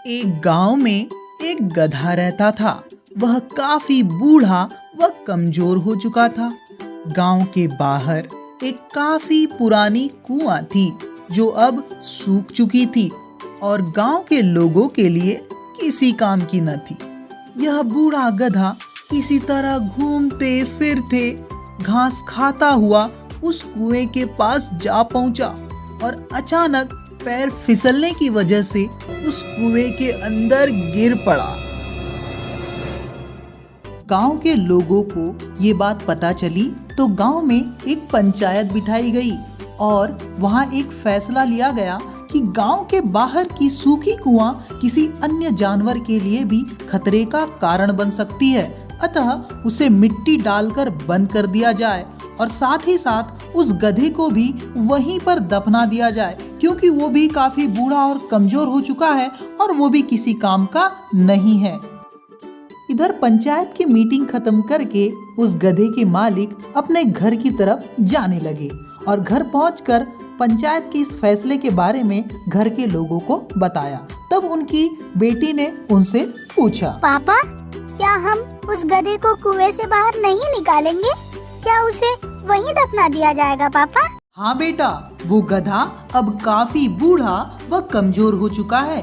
एक गांव में एक गधा रहता था। वह काफी बूढ़ा व कमजोर हो चुका था। गांव के बाहर एक काफी पुरानी कुआं थी जो अब सूख चुकी थी और गांव के लोगों के लिए किसी काम की न थी। यह बूढ़ा गधा किसी तरह घूमते फिरते घास खाता हुआ उस कुएं के पास जा पहुंचा और अचानक पैर फिसलने की वजह से उस कुएं के अंदर गिर पड़ा। गांव के लोगों को ये बात पता चली तो गांव में एक पंचायत बिठाई गई और वहां एक फैसला लिया गया कि गांव के बाहर की सूखी कुआं किसी अन्य जानवर के लिए भी खतरे का कारण बन सकती है, अतः उसे मिट्टी डालकर बंद कर दिया जाए और साथ ही साथ उस गधे को भी वहीं पर दफना दिया जाए, क्योंकि वो भी काफी बूढ़ा और कमजोर हो चुका है और वो भी किसी काम का नहीं है। इधर पंचायत की मीटिंग खत्म करके उस गधे के मालिक अपने घर की तरफ जाने लगे और घर पहुंचकर पंचायत के इस फैसले के बारे में घर के लोगों को बताया। तब उनकी बेटी ने उनसे पूछा, पापा, क्या हम उस गधे को कुएं से बाहर नहीं निकालेंगे? क्या उसे वहीं दफना दिया जाएगा पापा? हाँ बेटा, वो गधा अब काफी बूढ़ा व कमजोर हो चुका है।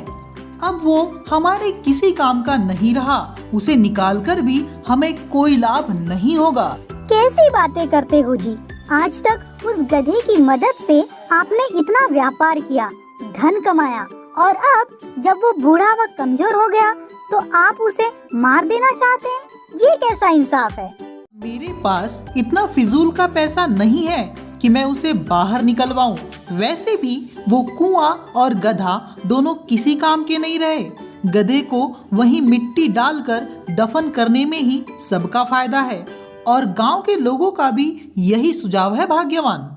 अब वो हमारे किसी काम का नहीं रहा। उसे निकालकर भी हमें कोई लाभ नहीं होगा। कैसी बातें करते हो जी? आज तक उस गधे की मदद से आपने इतना व्यापार किया, धन कमाया और अब जब वो बूढ़ा व कमजोर हो गया तो आप उसे मार देना चाहते हैं? ये कैसा इंसाफ है? मेरे पास इतना फिजूल का पैसा नहीं है कि मैं उसे बाहर निकलवाऊं। वैसे भी वो कुआं और गधा दोनों किसी काम के नहीं रहे। गधे को वहीं मिट्टी डालकर दफन करने में ही सबका फायदा है और गांव के लोगों का भी यही सुझाव है भाग्यवान।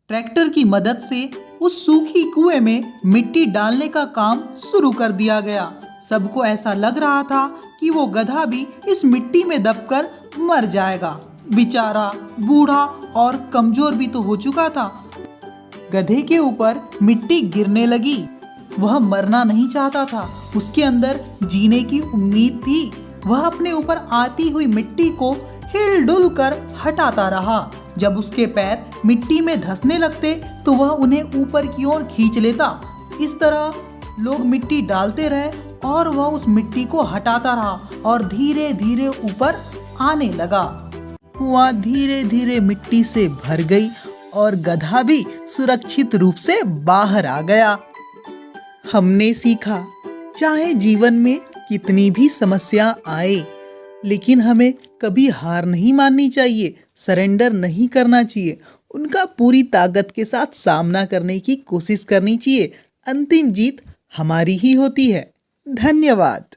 ट्रैक्टर की मदद से उस सूखी कुएं में मिट्टी डालने का काम शुरू कर दिया गया। सबको ऐसा लग रहा था कि वो गधा भी इस मिट्टी में दबकर मर जाएगा। बेचारा बूढ़ा और कमजोर भी तो हो चुका था। गधे के ऊपर मिट्टी गिरने लगी। वह मरना नहीं चाहता था, उसके अंदर जीने की उम्मीद थी। वह अपने ऊपर आती हुई मिट्टी को हिल-डुल कर हटाता रहा। जब उसके पैर मिट्टी में धंसने लगते तो वह उन्हें ऊपर की ओर खींच लेता। इस तरह लोग मिट्टी डालते रहे और वह उस मिट्टी को हटाता रहा और धीरे धीरे ऊपर आने लगा। कुआं धीरे धीरे मिट्टी से भर गई और गधा भी सुरक्षित रूप से बाहर आ गया। हमने सीखा, चाहे जीवन में कितनी भी समस्या आए, लेकिन हमें कभी हार नहीं माननी चाहिए, सरेंडर नहीं करना चाहिए। उनका पूरी ताकत के साथ सामना करने की कोशिश करनी चाहिए। अंतिम जीत हमारी ही होती है। धन्यवाद।